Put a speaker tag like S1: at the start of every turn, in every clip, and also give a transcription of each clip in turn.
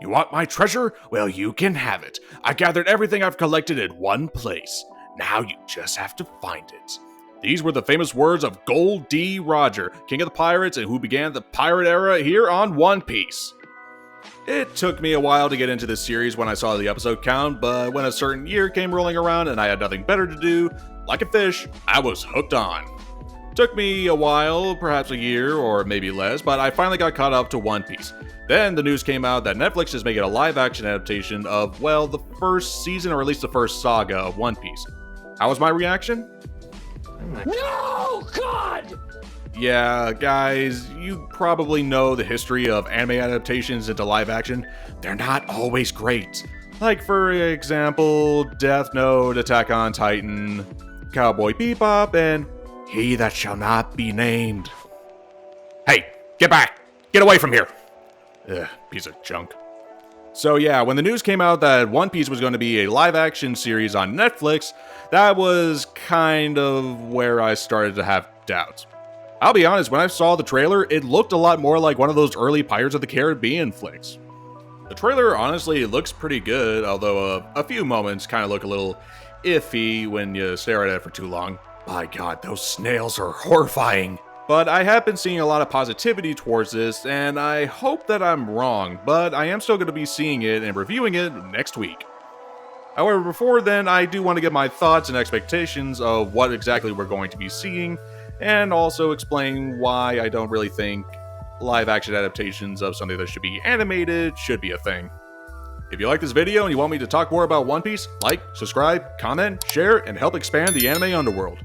S1: You want my treasure? Well, you can have it. I gathered everything I've collected in one place. Now you just have to find it. These were the famous words of Gold D. Roger, king of the pirates and who began the pirate era here on One Piece. It took me a while to get into this series when I saw the episode count, but when a certain year came rolling around and I had nothing better to do, like a fish, I was hooked on. Took me a while, perhaps a year or maybe less, but I finally got caught up to One Piece. Then the news came out that Netflix is making a live-action adaptation of, well, the first season or at least the first saga of One Piece. How was my reaction?
S2: No, God!
S1: Yeah, guys, you probably know the history of anime adaptations into live action. They're not always great. Like, for example, Death Note, Attack on Titan, Cowboy Bebop, and He That Shall Not Be Named. Hey, get back! Get away from here! Ugh, piece of junk. So yeah, when the news came out that One Piece was going to be a live-action series on Netflix, that was kind of where I started to have doubts. I'll be honest, when I saw the trailer, it looked a lot more like one of those early Pirates of the Caribbean flicks. The trailer honestly looks pretty good, although a few moments kind of look a little iffy when you stare at it for too long. My god, those snails are horrifying. But I have been seeing a lot of positivity towards this, and I hope that I'm wrong, but I am still going to be seeing it and reviewing it next week. However, before then, I do want to get my thoughts and expectations of what exactly we're going to be seeing, and also explain why I don't really think live-action adaptations of something that should be animated should be a thing. If you like this video and you want me to talk more about One Piece, like, subscribe, comment, share, and help expand the anime underworld.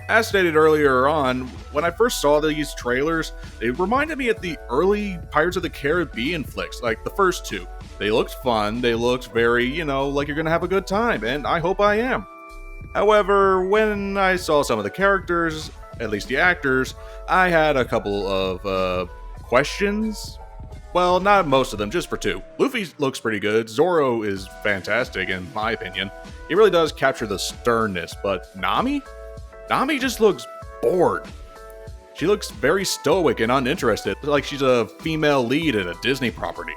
S1: As stated earlier on, when I first saw these trailers, they reminded me of the early Pirates of the Caribbean flicks, like the first two. They looked fun, they looked very, like you're gonna have a good time, and I hope I am. However, when I saw some of the characters, at least the actors, I had a couple of questions. Well, not most of them, just for two. Luffy looks pretty good, Zoro is fantastic in my opinion. He really does capture the sternness, but Nami? Nami just looks bored. She looks very stoic and uninterested, like she's a female lead in a Disney property.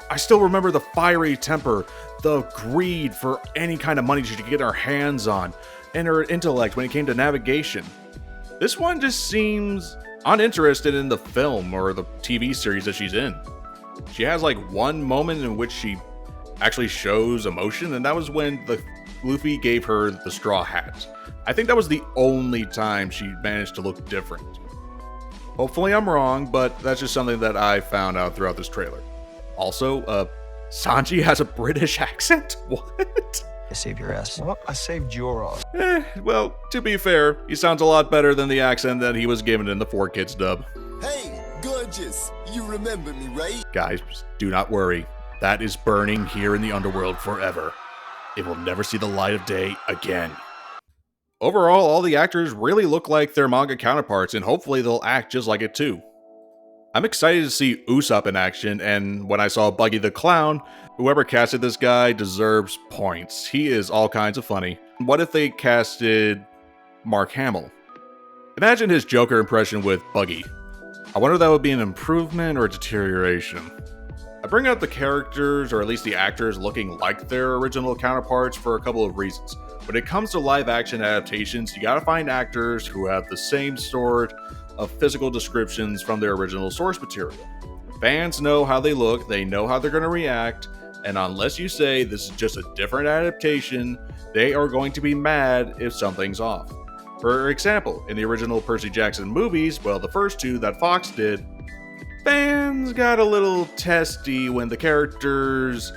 S1: I still remember the fiery temper, the greed for any kind of money she could get her hands on, and her intellect when it came to navigation. This one just seems uninterested in the film or the TV series that she's in. She has like one moment in which she actually shows emotion, and that was when Luffy gave her the straw hat. I think that was the only time she managed to look different. Hopefully I'm wrong, but that's just something that I found out throughout this trailer. Also, Sanji has a British accent? What?
S3: I saved your ass.
S2: Well, I saved your ass.
S1: Well, to be fair, he sounds a lot better than the accent that he was given in the 4Kids dub.
S4: Hey, gorgeous, you remember me, right?
S1: Guys, do not worry. That is burning here in the underworld forever. It will never see the light of day again. Overall, all the actors really look like their manga counterparts, and hopefully they'll act just like it too. I'm excited to see Usopp in action, and when I saw Buggy the Clown, whoever casted this guy deserves points. He is all kinds of funny. What if they casted Mark Hamill? Imagine his Joker impression with Buggy. I wonder if that would be an improvement or a deterioration. I bring up the characters, or at least the actors, looking like their original counterparts for a couple of reasons. When it comes to live-action adaptations, you gotta find actors who have the same sort of physical descriptions from their original source material. Fans know how they look, they know how they're gonna react, and unless you say this is just a different adaptation, they are going to be mad if something's off. For example, in the original Percy Jackson movies, well, the first two that Fox did, fans got a little testy when the characters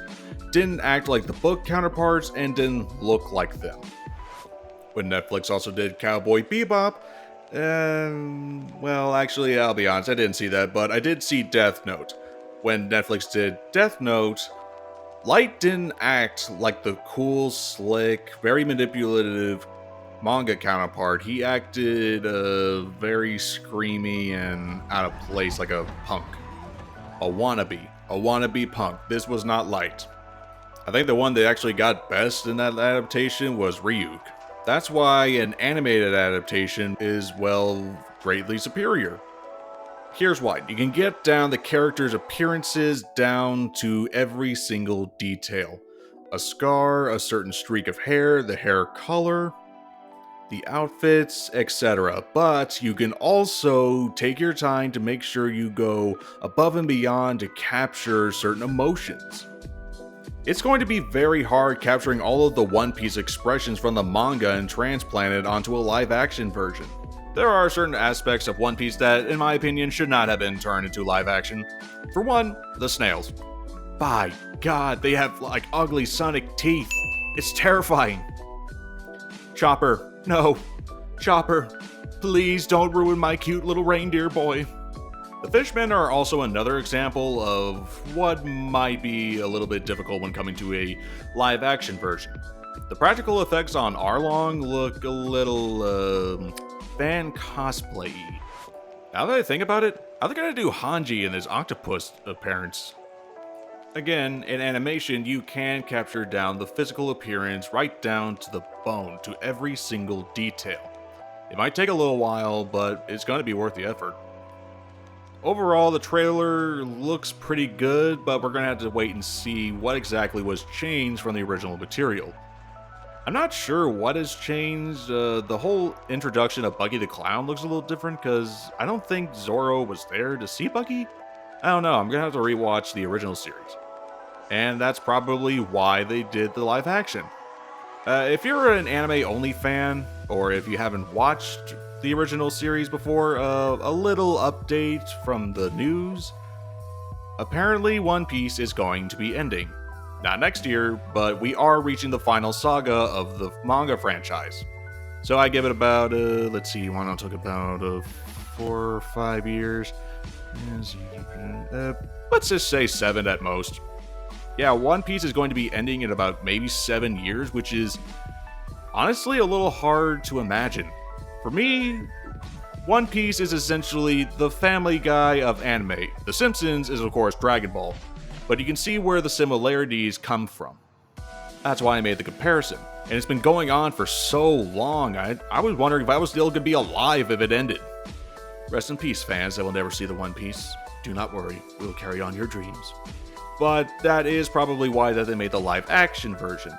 S1: didn't act like the book counterparts and didn't look like them. When Netflix also did Cowboy Bebop, well, actually, I'll be honest, I didn't see that, but I did see Death Note. When Netflix did Death Note, Light didn't act like the cool, slick, very manipulative manga counterpart. He acted very screamy and out of place, like a punk. A wannabe punk. This was not Light. I think the one that actually got best in that adaptation was Ryuk. That's why an animated adaptation is, well, greatly superior. Here's why. You can get down the characters' appearances down to every single detail. A scar, a certain streak of hair, the hair color, the outfits, etc. But you can also take your time to make sure you go above and beyond to capture certain emotions. It's going to be very hard capturing all of the One Piece expressions from the manga and transplant it onto a live-action version. There are certain aspects of One Piece that, in my opinion, should not have been turned into live action. For one, the snails. By God, they have like ugly sonic teeth. It's terrifying. Chopper, no. Chopper, please don't ruin my cute little reindeer boy. The fishmen are also another example of what might be a little bit difficult when coming to a live action version. The practical effects on Arlong look a little, fan cosplay-y. Now that I think about it, how are they gonna do Hanji in his octopus appearance? Again, in animation, you can capture down the physical appearance right down to the bone, to every single detail. It might take a little while, but it's gonna be worth the effort. Overall, the trailer looks pretty good, but we're gonna have to wait and see what exactly was changed from the original material. I'm not sure what has changed. The whole introduction of Buggy the Clown looks a little different because I don't think Zoro was there to see Buggy. I don't know, I'm gonna have to rewatch the original series. And that's probably why they did the live action. If you're an anime-only fan, or if you haven't watched the original series before, a little update from the news. Apparently, One Piece is going to be ending. Not next year, but we are reaching the final saga of the manga franchise. So I give it about, let's see, why not talk about 4 or 5 years? Let's just say 7 at most. Yeah, One Piece is going to be ending in about maybe 7 years, which is honestly a little hard to imagine. For me, One Piece is essentially the Family Guy of anime. The Simpsons is of course Dragon Ball, but you can see where the similarities come from. That's why I made the comparison, and it's been going on for so long, I was wondering if I was still going to be alive if it ended. Rest in peace, fans that will never see the One Piece. Do not worry, we'll carry on your dreams. But that is probably why that they made the live action version,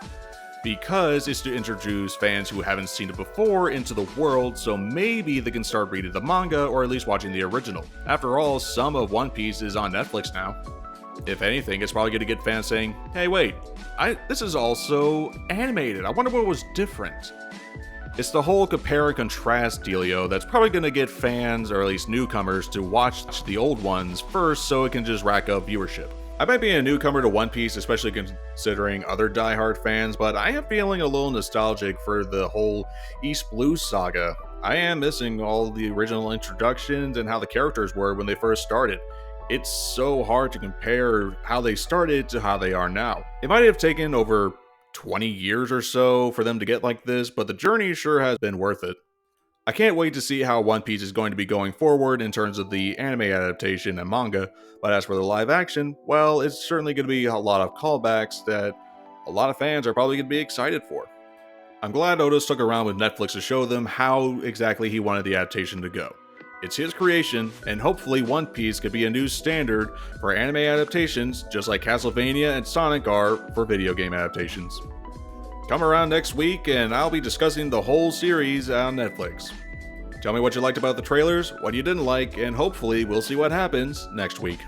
S1: because it's to introduce fans who haven't seen it before into the world, so maybe they can start reading the manga or at least watching the original. After all, some of One Piece is on Netflix now. If anything, it's probably going to get fans saying, hey wait, this is also animated, I wonder what was different. It's the whole compare and contrast dealio that's probably going to get fans, or at least newcomers, to watch the old ones first so it can just rack up viewership. I might be a newcomer to One Piece, especially considering other diehard fans, but I am feeling a little nostalgic for the whole East Blue saga. I am missing all the original introductions and how the characters were when they first started. It's so hard to compare how they started to how they are now. It might have taken over 20 years or so for them to get like this, but the journey sure has been worth it. I can't wait to see how One Piece is going to be going forward in terms of the anime adaptation and manga, but as for the live action, well, it's certainly going to be a lot of callbacks that a lot of fans are probably going to be excited for. I'm glad Oda stuck around with Netflix to show them how exactly he wanted the adaptation to go. It's his creation, and hopefully One Piece could be a new standard for anime adaptations, just like Castlevania and Sonic are for video game adaptations. Come around next week and I'll be discussing the whole series on Netflix. Tell me what you liked about the trailers, what you didn't like, and hopefully we'll see what happens next week.